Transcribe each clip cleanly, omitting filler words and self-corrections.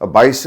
22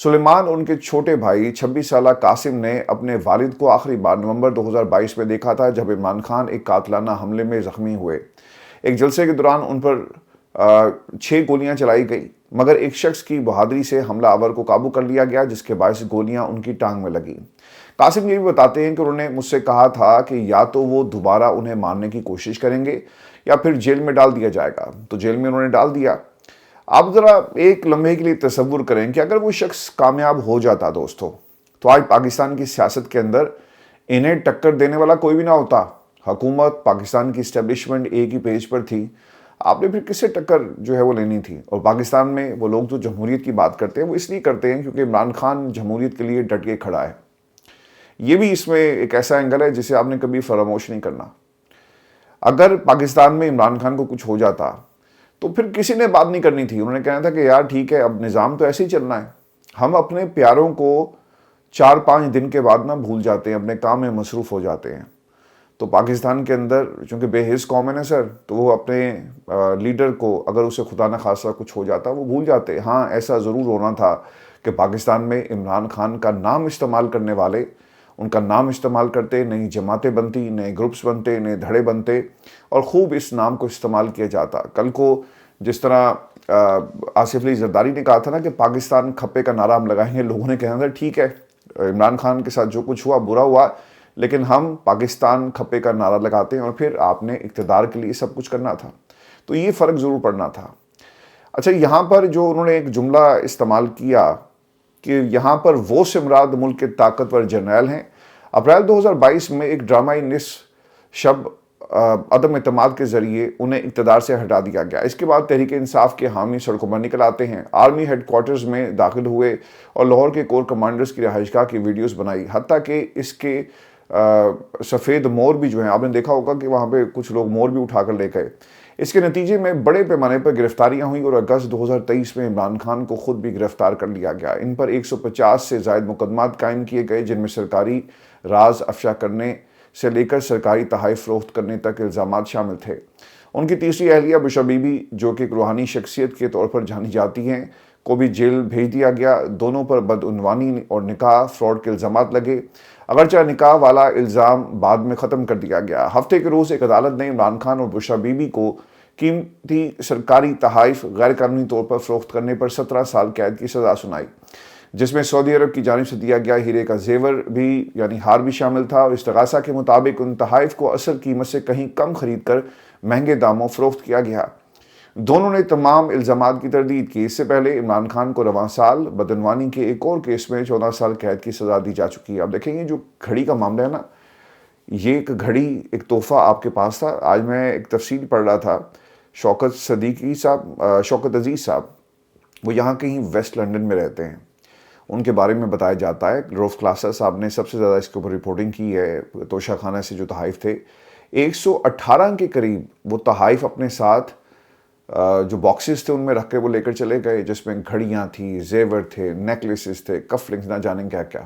سلیمان اور ان کے چھوٹے بھائی 26 سالہ قاسم نے اپنے والد کو آخری بار نومبر 2022 میں دیکھا تھا جب عمران خان ایک قاتلانہ حملے میں زخمی ہوئے۔ ایک جلسے کے دوران ان پر 6 گولیاں چلائی گئی، مگر ایک شخص کی بہادری سے حملہ آور کو قابو کر لیا گیا جس کے باعث گولیاں ان کی ٹانگ میں لگیں۔ قاسم یہ بھی بتاتے ہیں کہ انہوں نے مجھ سے کہا تھا کہ یا تو وہ دوبارہ انہیں مارنے کی کوشش کریں گے یا پھر جیل میں ڈال دیا جائے گا، تو جیل میں انہوں نے ڈال دیا۔ آپ ذرا ایک لمحے کے لیے تصور کریں کہ اگر وہ شخص کامیاب ہو جاتا دوستو، تو آج پاکستان کی سیاست کے اندر انہیں ٹکر دینے والا کوئی بھی نہ ہوتا۔ حکومت، پاکستان کی اسٹیبلشمنٹ ایک ہی پیج پر تھی، آپ نے پھر کس سے ٹکر جو ہے وہ لینی تھی؟ اور پاکستان میں وہ لوگ جو جمہوریت کی بات کرتے ہیں وہ اس لیے کرتے ہیں کیونکہ عمران خان جمہوریت کے لیے ڈٹ کے کھڑا ہے۔ یہ بھی اس میں ایک ایسا اینگل ہے جسے آپ نے کبھی فراموش نہیں کرنا۔ اگر پاکستان میں عمران خان کو کچھ ہو جاتا تو پھر کسی نے بات نہیں کرنی تھی، انہوں نے کہنا تھا کہ یار ٹھیک ہے، اب نظام تو ایسے ہی چلنا ہے۔ ہم اپنے پیاروں کو 4-5 دن کے بعد نہ بھول جاتے ہیں، اپنے کام میں مصروف ہو جاتے ہیں۔ تو پاکستان کے اندر چونکہ بے حس قوم ہے نا سر، تو وہ اپنے لیڈر کو اگر اسے خدا نہ خواستہ کچھ ہو جاتا وہ بھول جاتے۔ ہاں ایسا ضرور ہونا تھا کہ پاکستان میں عمران خان کا نام استعمال کرنے والے ان کا نام استعمال کرتے، نئی جماعتیں بنتی، نئے گروپس بنتے، نئے دھڑے بنتے اور خوب اس نام کو استعمال کیا جاتا۔ کل کو جس طرح آصف علی زرداری نے کہا تھا نا کہ پاکستان کھپے کا نعرہ ہم لگائیں گے، لوگوں نے کہا تھا ٹھیک ہے عمران خان کے ساتھ جو کچھ ہوا برا ہوا، لیکن ہم پاکستان کھپے کا نعرہ لگاتے ہیں اور پھر آپ نے اقتدار کے لیے سب کچھ کرنا تھا۔ تو یہ فرق ضرور پڑنا تھا۔ اچھا، یہاں پر جو انہوں نے ایک جملہ استعمال کیا کہ یہاں پر وہ سے مراد ملک کے طاقتور جرنیل ہیں۔ اپریل 2022 میں ایک ڈرامائی نصف شب عدم اعتماد کے ذریعے انہیں اقتدار سے ہٹا دیا گیا۔ اس کے بعد تحریک انصاف کے حامی سڑکوں پر نکل آتے ہیں، آرمی ہیڈ کوارٹرز میں داخل ہوئے اور لاہور کے کور کمانڈرز کی رہائش گاہ کی ویڈیوز بنائی، حتیٰ کہ اس کے سفید مور بھی جو ہیں، آپ نے دیکھا ہوگا کہ وہاں پہ کچھ لوگ مور بھی اٹھا کر لے گئے۔ اس کے نتیجے میں بڑے پیمانے پر گرفتاریاں ہوئیں اور اگست 2023 میں عمران خان کو خود بھی گرفتار کر لیا گیا۔ ان پر 150 سے زائد مقدمات قائم کیے گئے جن میں سرکاری راز افشا کرنے سے لے کر سرکاری تحائف فروخت کرنے تک الزامات شامل تھے۔ ان کی تیسری اہلیہ بشرا بی بی جو کہ ایک روحانی شخصیت کے طور پر جانی جاتی ہیں کو بھی جیل بھیج دیا گیا۔ دونوں پر بدعنوانی اور نکاح فراڈ کے الزامات لگے، اگرچہ نکاح والا الزام بعد میں ختم کر دیا گیا۔ ہفتے کے روز ایک عدالت نے عمران خان اور بشرا بی بی کو قیمتی سرکاری تحائف غیر قانونی طور پر فروخت کرنے پر 17 سال قید کی سزا سنائی، جس میں سعودی عرب کی جانب سے دیا گیا ہیرے کا زیور بھی یعنی ہار بھی شامل تھا، اور استغاثہ کے مطابق ان تحائف کو اصل قیمت سے کہیں کم خرید کر مہنگے داموں فروخت کیا گیا۔ دونوں نے تمام الزامات کی تردید کی۔ اس سے پہلے عمران خان کو رواں سال بدعنوانی کے ایک اور کیس میں 14 سال قید کی سزا دی جا چکی ہے۔ اب دیکھیں گے جو گھڑی کا معاملہ ہے نا، یہ ایک گھڑی ایک تحفہ آپ کے پاس تھا۔ آج میں ایک تفصیل پڑھ رہا تھا، شوکت عزیز صاحب، وہ یہاں کہیں ویسٹ لنڈن میں رہتے ہیں، ان کے بارے میں بتایا جاتا ہے روف کلاسر صاحب نے سب سے زیادہ اس کے اوپر رپورٹنگ کی ہے۔ توشہ خانہ سے جو تحائف تھے 118 کے قریب وہ تحائف اپنے ساتھ جو باکسز تھے ان میں رکھ کے وہ لے کر چلے گئے، جس میں گھڑیاں تھیں، زیور تھے، نیکلیسز تھے، کف لنگز، نہ جانے کیا کیا۔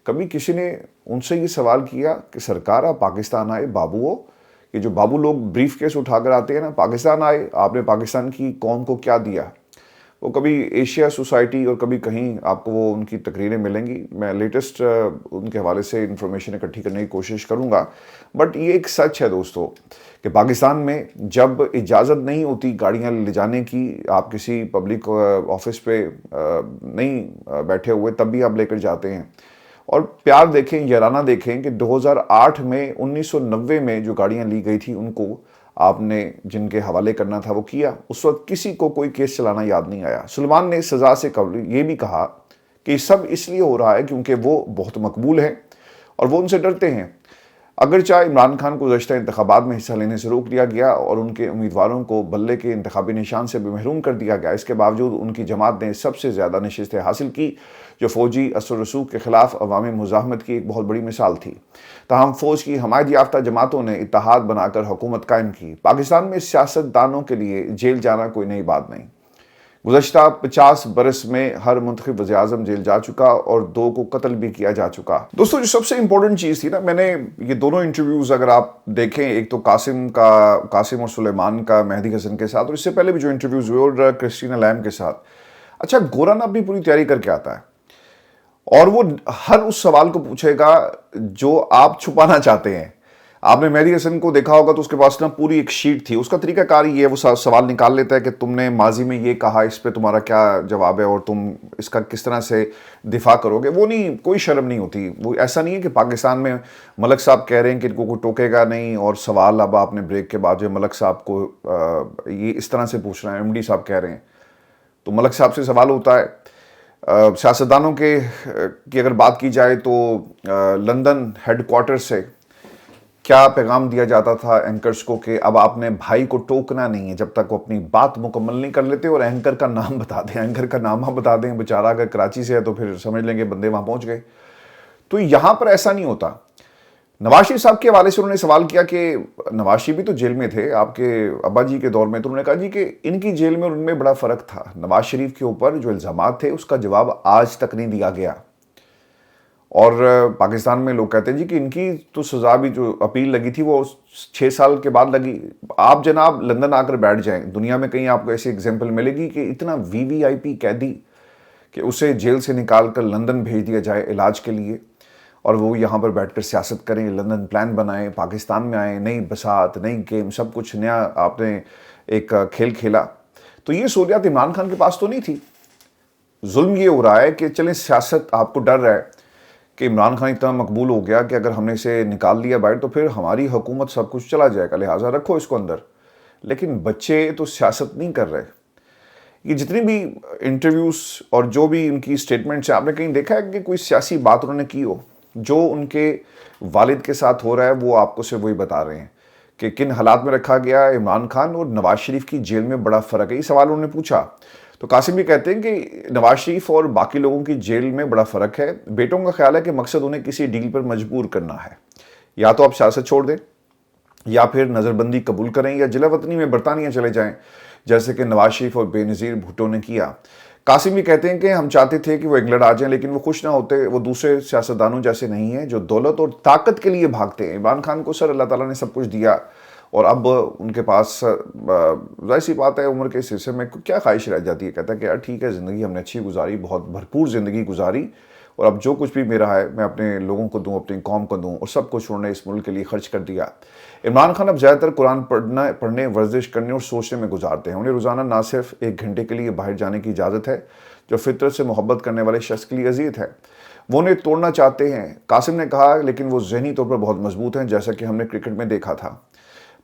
کبھی کسی نے ان سے یہ سوال کیا کہ سرکار آپ پاکستان آئے بابو ہو، یہ جو بابو لوگ بریف کیس اٹھا کر آتے ہیں نا، پاکستان آئے، آپ نے پاکستان کی قوم کو کیا دیا؟ وہ کبھی ایشیا سوسائٹی اور کبھی کہیں آپ کو وہ ان کی تقریریں ملیں گی۔ میں لیٹسٹ ان کے حوالے سے انفارمیشن اکٹھی کرنے کی کوشش کروں گا، بٹ یہ ایک سچ ہے دوستو کہ پاکستان میں جب اجازت نہیں ہوتی گاڑیاں لے جانے کی، آپ کسی پبلک آفس پہ نہیں بیٹھے ہوئے تب بھی آپ لے کر جاتے ہیں۔ اور پیار دیکھیں، یارانہ دیکھیں کہ 2008 میں 1990 میں جو گاڑیاں لی گئی تھی ان کو آپ نے جن کے حوالے کرنا تھا وہ کیا۔ اس وقت کسی کو کوئی کیس چلانا یاد نہیں آیا۔ سلیمان نے سزا سے قبل یہ بھی کہا کہ یہ سب اس لیے ہو رہا ہے کیونکہ وہ بہت مقبول ہیں اور وہ ان سے ڈرتے ہیں۔ اگرچہ عمران خان کو گزشتہ انتخابات میں حصہ لینے سے روک لیا گیا اور ان کے امیدواروں کو بلے کے انتخابی نشان سے بھی محروم کر دیا گیا، اس کے باوجود ان کی جماعت نے سب سے زیادہ نشستیں حاصل کی، جو فوجی اثر و رسوخ کے خلاف عوامی مزاحمت کی ایک بہت بڑی مثال تھی۔ تاہم فوج کی حمایت یافتہ جماعتوں نے اتحاد بنا کر حکومت قائم کی۔ پاکستان میں سیاست دانوں کے لیے جیل جانا کوئی نئی بات نہیں۔ گزشتہ 50 برس میں ہر منتخب وزیر اعظم جیل جا چکا اور 2 کو قتل بھی کیا جا چکا۔ دوستو جو سب سے امپورٹنٹ چیز تھی نا، میں نے یہ دونوں انٹرویوز اگر آپ دیکھیں، ایک تو قاسم اور سلیمان کا مہدی حسن کے ساتھ، اور اس سے پہلے بھی جو انٹرویوز ہوئے اور کرسٹینا لیم کے ساتھ۔ اچھا، گورن اپنی پوری تیاری کر کے آتا ہے، اور وہ ہر اس سوال کو پوچھے گا جو آپ چھپانا چاہتے ہیں. آپ نے مہدی حسن کو دیکھا ہوگا تو اس کے پاس نا پوری ایک شیٹ تھی. اس کا طریقہ کار یہ ہے, وہ سوال نکال لیتا ہے کہ تم نے ماضی میں یہ کہا, اس پہ تمہارا کیا جواب ہے اور تم اس کا کس طرح سے دفاع کرو گے. وہ نہیں, کوئی شرم نہیں ہوتی. وہ ایسا نہیں ہے کہ پاکستان میں ملک صاحب کہہ رہے ہیں کہ ان کو کوئی ٹوکے گا نہیں, اور سوال اب آپ نے بریک کے بعد جو ملک صاحب کو یہ اس طرح سے پوچھ رہے ہیں, ایم ڈی صاحب کہہ رہے ہیں, تو ملک صاحب سے سوال ہوتا ہے. سیاستدانوں کی اگر بات کی جائے تو لندن ہیڈ کوارٹر سے کیا پیغام دیا جاتا تھا اینکرز کو کہ اب آپ نے بھائی کو ٹوکنا نہیں ہے جب تک وہ اپنی بات مکمل نہیں کر لیتے, اور اینکر کا نام بتا دیں, اینکر کا نامہ بتا دیں. بیچارہ اگر کراچی سے ہے تو پھر سمجھ لیں گے بندے وہاں پہنچ گئے. تو یہاں پر ایسا نہیں ہوتا. نواز شریف صاحب کے حوالے سے انہوں نے سوال کیا کہ نواز شریف بھی تو جیل میں تھے آپ کے ابا جی کے دور میں, تو انہوں نے کہا جی کہ ان کی جیل میں اور ان میں بڑا فرق تھا. نواز شریف کے اوپر جو الزامات تھے اس کا جواب آج تک نہیں دیا گیا, اور پاکستان میں لوگ کہتے ہیں جی کہ ان کی تو سزا بھی جو اپیل لگی تھی وہ 6 سال کے بعد لگی. آپ جناب لندن آ کر بیٹھ جائیں, دنیا میں کہیں آپ کو ایسی اگزامپل ملے گی کہ اتنا وی آئی پی قیدی کہ اسے جیل سے نکال کر لندن بھیج دیا جائے علاج کے لیے, اور وہ یہاں پر بیٹھ کر سیاست کریں, لندن پلان بنائیں, پاکستان میں آئیں, نئی بساط, نئی گیم, سب کچھ نیا آپ نے ایک کھیل کھیلا. تو یہ سہولیات عمران خان کے پاس تو نہیں تھی. ظلم یہ ہو رہا ہے کہ چلیں سیاست, آپ کو ڈر ہے کہ عمران خان اتنا مقبول ہو گیا کہ اگر ہم نے اسے نکال لیا باہر تو پھر ہماری حکومت سب کچھ چلا جائے گا, لہٰذا رکھو اس کو اندر. لیکن بچے تو سیاست نہیں کر رہے. یہ جتنی بھی انٹرویوز اور جو بھی ان کی سٹیٹمنٹس ہیں, آپ نے کہیں دیکھا ہے کہ کوئی سیاسی بات انہوں نے کی ہو؟ جو ان کے والد کے ساتھ ہو رہا ہے وہ آپ کو صرف وہی بتا رہے ہیں کہ کن حالات میں رکھا گیا عمران خان اور نواز شریف کی جیل میں بڑا فرق ہے. یہ سوال انہوں نے پوچھا تو قاسم بھی کہتے ہیں کہ نواز شریف اور باقی لوگوں کی جیل میں بڑا فرق ہے. بیٹوں کا خیال ہے کہ مقصد انہیں کسی ڈیل پر مجبور کرنا ہے, یا تو آپ سیاست چھوڑ دیں یا پھر نظر بندی قبول کریں یا جلا وطنی میں برطانیہ چلے جائیں, جیسے کہ نواز شریف اور بے نظیر بھٹو نے کیا. قاسم بھی کہتے ہیں کہ ہم چاہتے تھے کہ وہ انگلینڈ آ جائیں لیکن وہ خوش نہ ہوتے, وہ دوسرے سیاستدانوں جیسے نہیں ہیں جو دولت اور طاقت کے لیے بھاگتے ہیں. عمران خان کو سر اللہ تعالیٰ نے سب کچھ دیا, اور اب ان کے پاس ظاہر سی بات ہے عمر کے اس حصے میں کیا خواہش رہ جاتی ہے. کہتا ہے کہ یار ٹھیک ہے, زندگی ہم نے اچھی گزاری, بہت بھرپور زندگی گزاری, اور اب جو کچھ بھی میرا ہے میں اپنے لوگوں کو دوں, اپنی قوم کو دوں, اور سب کچھ انہوں نے اس ملک کے لیے خرچ کر دیا. عمران خان اب زیادہ تر قرآن پڑھنے, ورزش کرنے اور سوچنے میں گزارتے ہیں. انہیں روزانہ نہ صرف 1 گھنٹے کے لیے باہر جانے کی اجازت ہے جو فطرت سے محبت کرنے والے شخص کے لیے اذیت ہے. وہ انہیں توڑنا چاہتے ہیں, قاسم نے کہا, لیکن وہ ذہنی طور پر بہت مضبوط ہیں جیسا کہ ہم نے کرکٹ میں دیکھا تھا.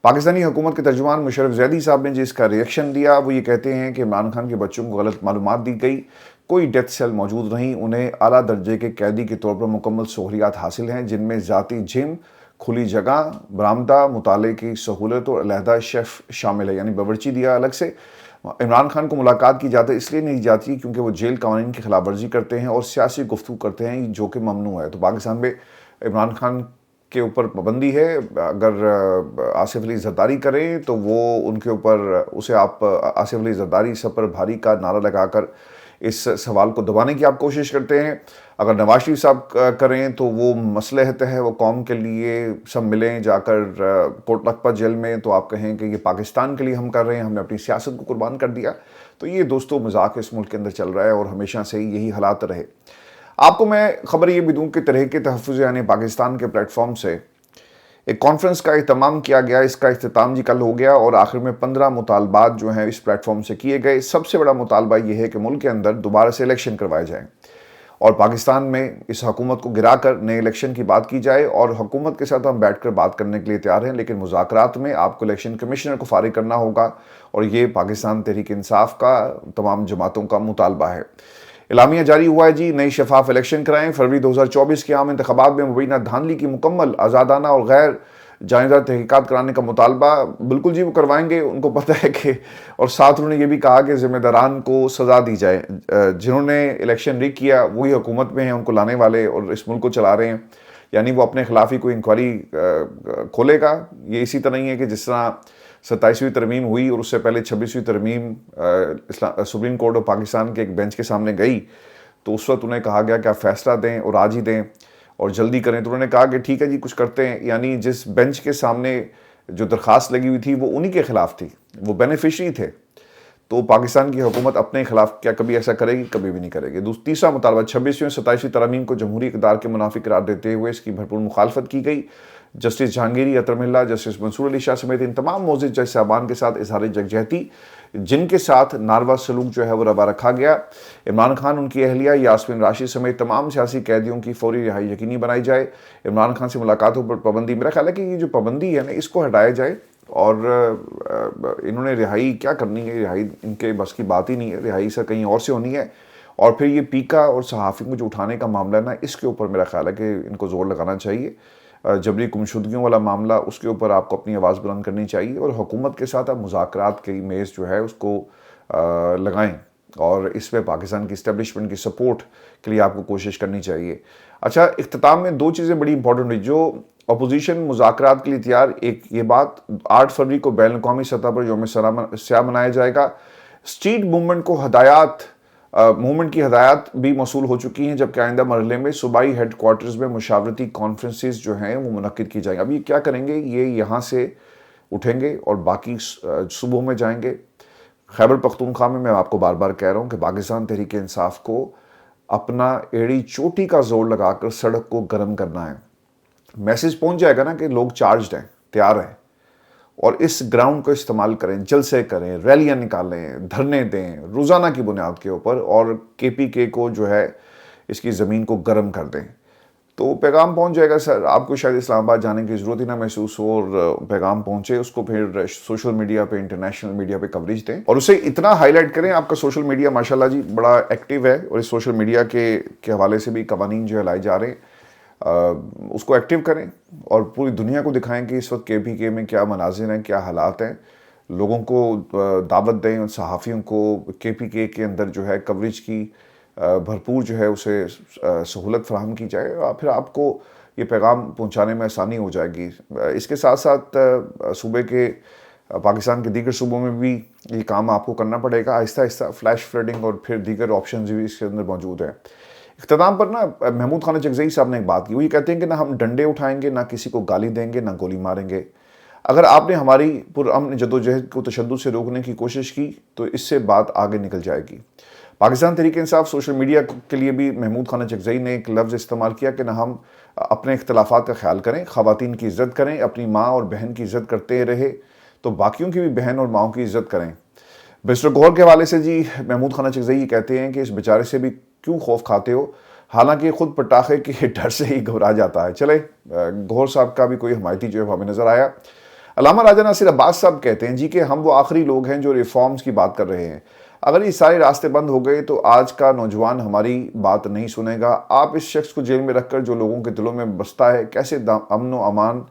پاکستانی حکومت کے ترجمان مشرف زیدی صاحب نے جس کا ریئیکشن دیا وہ یہ کہتے ہیں کہ عمران خان کے بچوں کو غلط معلومات دی گئی, کوئی ڈیتھ سیل موجود نہیں, انہیں اعلیٰ درجے کے قیدی کے طور پر مکمل سہولیات حاصل ہیں جن میں ذاتی جم, کھلی جگہ, برآمدہ, مطالعے کی سہولت اور علیحدہ شیف شامل ہے. یعنی باورچی دیا الگ سے. عمران خان کو ملاقات کی جاتی اس لیے نہیں جاتی کیونکہ وہ جیل قوانین کی خلاف ورزی کرتے ہیں اور سیاسی گفتگو کرتے ہیں جو کہ ممنوع ہے. تو پاکستان میں عمران خان کے اوپر پابندی ہے, اگر آصف علی زرداری کریں تو وہ ان کے اوپر اسے آپ آصف علی زرداری سب پر بھاری کا نعرہ لگا کر اس سوال کو دبانے کی آپ کوشش کرتے ہیں. اگر نواز شریف صاحب کریں تو وہ مصلحت ہے, وہ قوم کے لیے سب ملیں جا کر کوٹ لکھپت جیل میں, تو آپ کہیں کہ یہ پاکستان کے لیے ہم کر رہے ہیں, ہم نے اپنی سیاست کو قربان کر دیا. تو یہ دوستو مذاق اس ملک کے اندر چل رہا ہے اور ہمیشہ سے یہی حالات رہے. آپ کو میں خبر یہ بھی دوں کہ تحریک تحفظ یعنی پاکستان کے پلیٹ فارم سے ایک کانفرنس کا اہتمام کیا گیا. اس کا اختتام کل ہو گیا اور آخر میں 15 مطالبات جو ہیں اس پلیٹ فارم سے کیے گئے. سب سے بڑا مطالبہ یہ ہے کہ ملک کے اندر دوبارہ سے الیکشن کروائے جائیں اور پاکستان میں اس حکومت کو گرا کر نئے الیکشن کی بات کی جائے. اور حکومت کے ساتھ ہم بیٹھ کر بات کرنے کے لیے تیار ہیں, لیکن مذاکرات میں آپ کو الیکشن کمشنر کو فارغ کرنا ہوگا, اور یہ پاکستان تحریک انصاف کا تمام جماعتوں کا مطالبہ ہے. اعلامیہ جاری ہوا ہے جی, نئی شفاف الیکشن کرائیں. فروری 2024 کے عام انتخابات میں مبینہ دھاندلی کی مکمل, آزادانہ اور غیر جانبدار تحقیقات کرانے کا مطالبہ. بالکل جی وہ کروائیں گے, ان کو پتہ ہے کہ, اور ساتھ انہوں نے یہ بھی کہا کہ ذمہ داران کو سزا دی جائے. جنہوں نے الیکشن ریگ کیا وہی حکومت میں ہیں, ان کو لانے والے اور اس ملک کو چلا رہے ہیں. یعنی وہ اپنے خلاف ہی کوئی انکوائری کھولے گا. یہ اسی طرح نہیں ہے کہ جس طرح 27ویں ترمیم ہوئی اور اس سے پہلے 26ویں ترمیم سپریم کورٹ آف پاکستان کے ایک بینچ کے سامنے گئی, تو اس وقت انہیں کہا گیا کہ آپ فیصلہ دیں اور آج ہی دیں اور جلدی کریں. تو انہوں نے کہا کہ ٹھیک ہے جی کچھ کرتے ہیں. یعنی جس بینچ کے سامنے جو درخواست لگی ہوئی تھی وہ انہی کے خلاف تھی, وہ بینیفیشری تھے. تو پاکستان کی حکومت اپنے خلاف کیا کبھی ایسا کرے گی؟ کبھی بھی نہیں کرے گی۔ تیسرا مطالبہ 26ویں 27ویں ترامیم کو جمہوری اقتدار کے منافی قرار دیتے ہوئے اس کی بھرپور مخالفت کی گئی۔ جسٹس جہانگیری، اطہر ملا، جسٹس منصور علی شاہ سمیت ان تمام معزز جج صاحبان کے ساتھ اظہار یکجہتی جن کے ساتھ ناروا سلوک جو ہے وہ روا رکھا گیا۔ عمران خان، ان کی اہلیہ یاسمین راشد سمیت تمام سیاسی قیدیوں کی فوری رہائی یقینی بنائی جائے۔ عمران خان سے ملاقاتوں پر پابندی، میرا خیال ہے کہ یہ جو پابندی ہے نا اس کو ہٹایا جائے، اور انہوں نے رہائی کیا کرنی ہے، رہائی ان کے بس کی بات ہی نہیں ہے، رہائی سے کہیں اور سے ہونی ہے۔ اور پھر یہ پیکا اور صحافی کو جو اٹھانے کا معاملہ ہے نا، اس کے اوپر میرا خیال ہے کہ ان کو زور لگانا چاہیے۔ جبری گمشدگیوں والا معاملہ، اس کے اوپر آپ کو اپنی آواز بلند کرنی چاہیے، اور حکومت کے ساتھ آپ مذاکرات کی میز جو ہے اس کو لگائیں، اور اس پہ پاکستان کی اسٹیبلشمنٹ کی سپورٹ کے لیے آپ کو کوشش کرنی چاہیے۔ اچھا، اختتام میں دو چیزیں بڑی امپورٹنٹ ہوئی جو اپوزیشن مذاکرات کے لیے تیار۔ ایک یہ بات، 8 فروری کو بین الاقوامی سطح پر یوم سیاہ منایا جائے گا۔ اسٹریٹ موومنٹ کو موومنٹ کی ہدایات بھی موصول ہو چکی ہیں، جبکہ آئندہ مرحلے میں صوبائی ہیڈ کوارٹرز میں مشاورتی کانفرنسز جو ہیں وہ منعقد کی جائیں گے۔ اب یہ کیا کریں گے؟ یہ یہاں سے اٹھیں گے اور باقی صوبوں میں جائیں گے۔ خیبر پختونخوا میں آپ کو بار بار کہہ رہا ہوں کہ پاکستان تحریک انصاف کو اپنا ایڑی چوٹی کا زور لگا کر سڑک کو گرم کرنا ہے۔ میسج پہنچ جائے گا نا کہ لوگ چارجڈ ہیں، تیار ہیں، اور اس گراؤنڈ کو استعمال کریں، جلسے کریں، ریلیاں نکالیں، دھرنے دیں روزانہ کی بنیاد کے اوپر، اور KPK کو جو ہے اس کی زمین کو گرم کر دیں۔ تو پیغام پہنچ جائے گا سر، آپ کو شاید اسلام آباد جانے کی ضرورت ہی نہ محسوس ہو، اور پیغام پہنچے، اس کو پھر سوشل میڈیا پہ، انٹرنیشنل میڈیا پہ کوریج دیں، اور اسے اتنا ہائی لائٹ کریں۔ آپ کا سوشل میڈیا ماشاءاللہ جی بڑا ایکٹیو ہے، اور اس سوشل میڈیا کے حوالے سے بھی قوانین جو ہے لائے جا رہے ہیں، اس کو ایکٹیو کریں اور پوری دنیا کو دکھائیں کہ اس وقت KPK میں کیا مناظر ہیں، کیا حالات ہیں۔ لوگوں کو دعوت دیں، اور صحافیوں کو KPK کے اندر جو ہے کوریج کی بھرپور جو ہے اسے سہولت فراہم کی جائے، اور پھر آپ کو یہ پیغام پہنچانے میں آسانی ہو جائے گی۔ اس کے ساتھ ساتھ صوبے کے پاکستان کے دیگر صوبوں میں بھی یہ کام آپ کو کرنا پڑے گا آہستہ آہستہ، فلیش فلڈنگ اور پھر دیگر آپشنز بھی اس کے اندر موجود ہیں۔ اختتام پر نا محمود خان چکزئی صاحب نے ایک بات کی، وہ یہ کہتے ہیں کہ نہ ہم ڈنڈے اٹھائیں گے، نہ کسی کو گالی دیں گے، نہ گولی ماریں گے۔ اگر آپ نے ہماری پرامن جدوجہد کو تشدد سے روکنے کی کوشش کی تو اس سے بات آگے نکل جائے گی۔ پاکستان تحریک انصاف سوشل میڈیا کے لیے بھی محمود خان چکزئی نے ایک لفظ استعمال کیا کہ نہ ہم اپنے اختلافات کا خیال کریں، خواتین کی عزت کریں، اپنی ماں اور بہن کی عزت کرتے رہے تو باقیوں کی بھی بہن اور ماؤں کی عزت کریں۔ بیسٹر گوہر کے حوالے سے جی محمود خان چکزئی کہتے ہیں کہ اس بیچارے سے بھی کیوں خوف کھاتے ہو، حالانکہ خود پٹاخے کے ڈر سے ہی گھبرا جاتا ہے۔ چلے، گوہر صاحب کا بھی کوئی حمایتی جو ہے ہمیں نظر آیا۔ علامہ راجہ ناصر عباس صاحب کہتے ہیں جی کہ ہم وہ آخری لوگ ہیں جو ریفارمز کی بات کر رہے ہیں، اگر یہ سارے راستے بند ہو گئے تو آج کا نوجوان ہماری بات نہیں سنے گا۔ آپ اس شخص کو جیل میں رکھ کر جو لوگوں کے دلوں میں بستا ہے کیسے امن و امان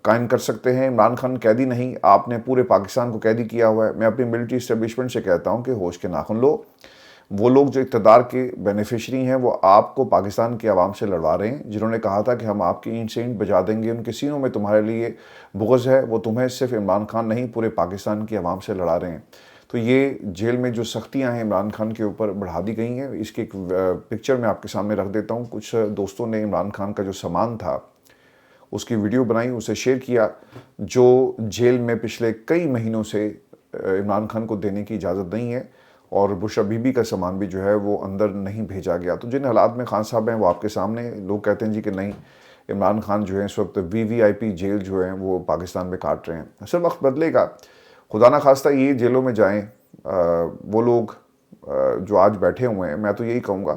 قائم کر سکتے ہیں؟ عمران خان قیدی نہیں، آپ نے پورے پاکستان کو قیدی کیا ہوا ہے۔ میں اپنی ملٹری اسٹیبلشمنٹ سے کہتا ہوں کہ ہوش کے ناخن لو۔ وہ لوگ جو اقتدار کے بینیفیشری ہیں وہ آپ کو پاکستان کے عوام سے لڑوا رہے ہیں، جنہوں نے کہا تھا کہ ہم آپ کی اینٹ سے اینٹ بجا دیں گے، ان کے سینوں میں تمہارے لیے بغض ہے، وہ تمہیں صرف عمران خان نہیں پورے پاکستان کی عوام سے لڑا رہے ہیں۔ تو یہ جیل میں جو سختیاں ہیں عمران خان کے اوپر بڑھا دی گئی ہیں۔ اس کی ایک پکچر میں آپ کے سامنے رکھ دیتا ہوں۔ کچھ دوستوں نے عمران خان کا جو سامان تھا اس کی ویڈیو بنائی، اسے شیئر کیا، جو جیل میں پچھلے کئی مہینوں سے عمران خان کو دینے کی اجازت نہیں ہے، اور بشرا بی بی کا سامان بھی جو ہے وہ اندر نہیں بھیجا گیا۔ تو جن حالات میں خان صاحب ہیں وہ آپ کے سامنے، لوگ کہتے ہیں جی کہ نہیں عمران خان جو ہے اس وقت VVIP جیل جو ہیں وہ پاکستان میں کاٹ رہے ہیں۔ اصل وقت بدلے گا، خدا نہ خواستہ یہ جیلوں میں جائیں وہ لوگ جو آج بیٹھے ہوئے ہیں۔ میں تو یہی کہوں گا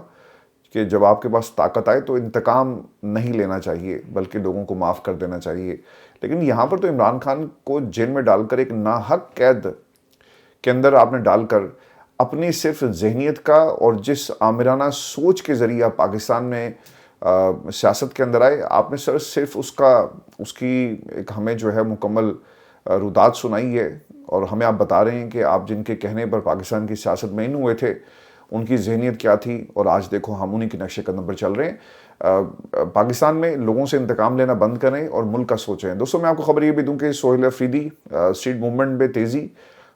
کہ جب آپ کے پاس طاقت آئے تو انتقام نہیں لینا چاہیے بلکہ لوگوں کو معاف کر دینا چاہیے۔ لیکن یہاں پر تو عمران خان کو جیل میں ڈال کر ایک ناحق قید کے اندر آپ نے ڈال کر اپنی صرف ذہنیت کا اور جس آمرانہ سوچ کے ذریعے آپ پاکستان میں سیاست کے اندر آئے، آپ نے صرف اس کی ایک ہمیں جو ہے مکمل رودات سنائی ہے، اور ہمیں آپ بتا رہے ہیں کہ آپ جن کے کہنے پر پاکستان کی سیاست میں ان ہوئے تھے ان کی ذہنیت کیا تھی، اور آج دیکھو ہم انہی کے نقش قدم پر چل رہے ہیں۔ پاکستان میں لوگوں سے انتقام لینا بند کریں اور ملک کا سوچیں۔ دوستوں میں آپ کو خبر یہ بھی دوں کہ سہیل افریدی اسٹریٹ موومنٹ میں تیزی،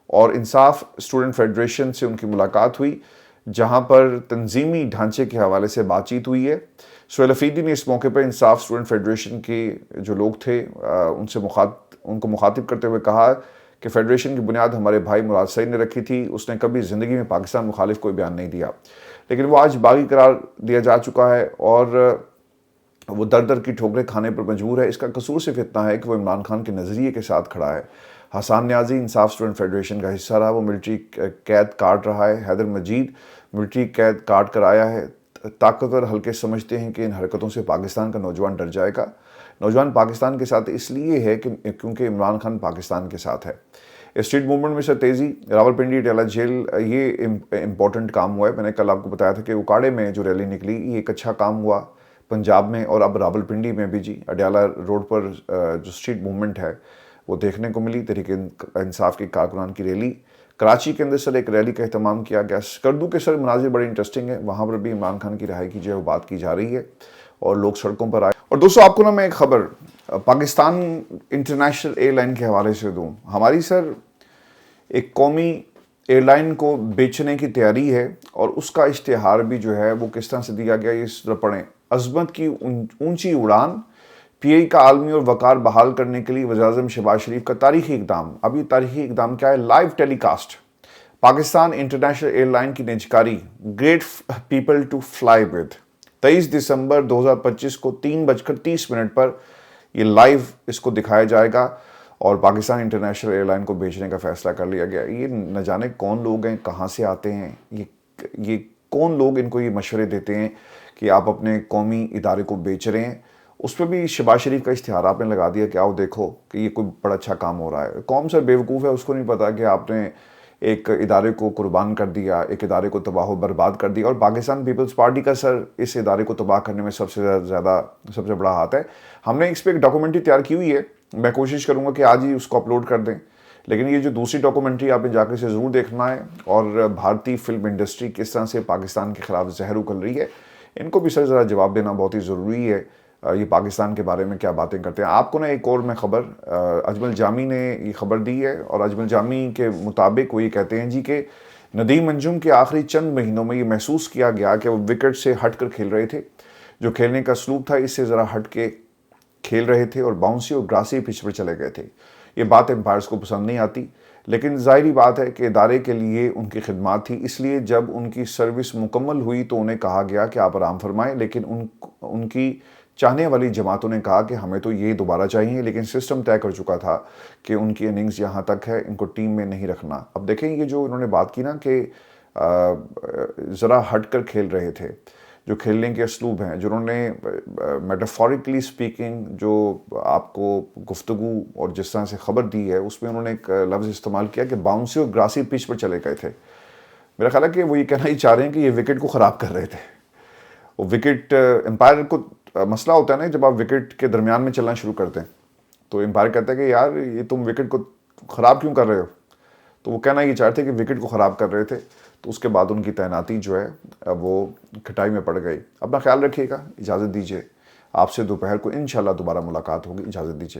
اور انصاف اسٹوڈنٹ فیڈریشن سے ان کی ملاقات ہوئی، جہاں پر تنظیمی ڈھانچے کے حوالے سے بات چیت ہوئی ہے۔ سہیل افریدی نے اس موقع پر انصاف اسٹوڈنٹ فیڈریشن کے جو لوگ تھے ان کو مخاطب کرتے ہوئے کہا کہ فیڈریشن کی بنیاد ہمارے بھائی مراد سعید نے رکھی تھی، اس نے کبھی زندگی میں پاکستان مخالف کوئی بیان نہیں دیا، لیکن وہ آج باغی قرار دیا جا چکا ہے اور وہ در در کی ٹھوکریں کھانے پر مجبور ہے۔ اس کا قصور صرف اتنا ہے کہ وہ عمران خان کے نظریے کے ساتھ کھڑا ہے۔ حسان نیازی انصاف اسٹوڈنٹ فیڈریشن کا حصہ رہا، وہ ملٹری قید کاٹ رہا ہے۔ حیدر مجید ملٹری قید کاٹ کر آیا ہے۔ طاقتور حلقے سمجھتے ہیں کہ ان حرکتوں سے پاکستان کا نوجوان ڈر جائے گا۔ نوجوان پاکستان کے ساتھ اس لیے ہے کیونکہ عمران خان پاکستان کے ساتھ ہے۔ اسٹریٹ موومنٹ میں سے تیزی، راولپنڈی اڈیالہ جیل، یہ امپورٹنٹ کام ہوا ہے۔ میں نے کل آپ کو بتایا تھا کہ اکاڑے میں جو ریلی نکلی یہ ایک اچھا کام ہوا پنجاب میں، اور اب راولپنڈی میں بھی جی اڈیالہ روڈ پر جو اسٹریٹ موومنٹ ہے وہ دیکھنے کو ملی۔ تحریک انصاف کے کارکنان کی ریلی کراچی کے اندر سر ایک ریلی کا اہتمام کیا گیا۔ سکردو کے سر مناظر بڑے انٹرسٹنگ ہیں، وہاں پر بھی عمران خان کی رہائی کی جو ہے وہ بات کی جا رہی ہے اور لوگ سڑکوں پر آئے۔ اور دوستو آپ کو نا میں ایک خبر پاکستان انٹرنیشنل ایئر لائن کے حوالے سے دوں۔ ہماری سر ایک قومی ایئر لائن کو بیچنے کی تیاری ہے اور اس کا اشتہار بھی جو ہے وہ کس طرح سے دیا گیا یہ اس طرح پڑھیں۔ عظمت کی اونچی اڑان، پی آئی کا عالمی اور وقار بحال کرنے کے لیے وزیراعظم شہباز شریف کا تاریخی اقدام۔ اب یہ تاریخی اقدام کیا ہے؟ Live telecast Pakistan international airline کی نجکاری great people to fly with 23 دسمبر 2025 کو 3:30 پر یہ لائیو اس کو دکھایا جائے گا اور پاکستان انٹرنیشنل ایئر لائن کو بیچنے کا فیصلہ کر لیا گیا۔ یہ نہ جانے کون لوگ ہیں، کہاں سے آتے ہیں، یہ کون لوگ ان کو یہ مشورے دیتے ہیں کہ آپ اپنے قومی ادارے کو بیچ رہے ہیں۔ اس پہ بھی شہباز شریف کا اشتہار آپ نے لگا دیا کہ آؤ دیکھو کہ یہ کوئی بڑا اچھا کام ہو رہا ہے۔ قوم سر بیوقوف ہے، اس کو نہیں پتا کہ آپ نے ایک ادارے کو قربان کر دیا، ایک ادارے کو تباہ و برباد کر دیا، اور پاکستان پیپلز پارٹی کا سر اس ادارے کو تباہ کرنے میں سب سے بڑا ہاتھ ہے۔ ہم نے اس پہ ایک ڈاکومنٹری تیار کی ہوئی ہے، میں کوشش کروں گا کہ آج ہی اس کو اپلوڈ کر دیں، لیکن یہ جو دوسری ڈاکومنٹری آپ نے جا کے سے ضرور دیکھنا ہے، اور بھارتی فلم انڈسٹری کس طرح سے پاکستان کے خلاف زہر اگل رہی ہے، ان کو بھی سر ذرا جواب دینا بہت ہی ضروری ہے۔ یہ پاکستان کے بارے میں کیا باتیں کرتے ہیں۔ آپ کو نا ایک اور میں خبر، اجمل جامی نے یہ خبر دی ہے، اور اجمل جامی کے مطابق وہ یہ کہتے ہیں جی کہ ندیم انجم کے آخری چند مہینوں میں یہ محسوس کیا گیا کہ وہ وکٹ سے ہٹ کر کھیل رہے تھے، جو کھیلنے کا اسلوب تھا اس سے ذرا ہٹ کے کھیل رہے تھے اور باؤنسی اور گراسی پچ پر چلے گئے تھے۔ یہ بات امپائرز کو پسند نہیں آتی، لیکن ظاہری بات ہے کہ ادارے کے لیے ان کی خدمات تھی، اس لیے جب ان کی سروس مکمل ہوئی تو انہیں کہا گیا کہ آپ آرام فرمائیں، لیکن ان کی چاہنے والی جماعتوں نے کہا کہ ہمیں تو یہ دوبارہ چاہیے، لیکن سسٹم طے کر چکا تھا کہ ان کی اننگز یہاں تک ہے، ان کو ٹیم میں نہیں رکھنا۔ اب دیکھیں یہ جو انہوں نے بات کی نا کہ ذرا ہٹ کر کھیل رہے تھے، جو کھیلنے کے اسلوب ہیں، جو انہوں نے میٹافوریکلی اسپیکنگ جو آپ کو گفتگو اور جس طرح سے خبر دی ہے اس میں انہوں نے ایک لفظ استعمال کیا کہ باؤنسی اور گراسی پچ پر چلے گئے تھے۔ میرا خیال ہے کہ وہ یہ کہنا ہی چاہ رہے ہیں کہ یہ وکٹ کو خراب کر رہے تھے۔ وہ وکٹ امپائر کو مسئلہ ہوتا ہے نا، جب آپ وکٹ کے درمیان میں چلنا شروع کرتے ہیں تو امپائر کہتا ہے کہ یار یہ تم وکٹ کو خراب کیوں کر رہے ہو، تو وہ کہنا یہ چاہتے کہ وکٹ کو خراب کر رہے تھے، تو اس کے بعد ان کی تعیناتی جو ہے وہ کھٹائی میں پڑ گئی۔ اپنا خیال رکھیے گا، اجازت دیجیے، آپ سے دوپہر کو انشاءاللہ دوبارہ ملاقات ہوگی، اجازت دیجیے۔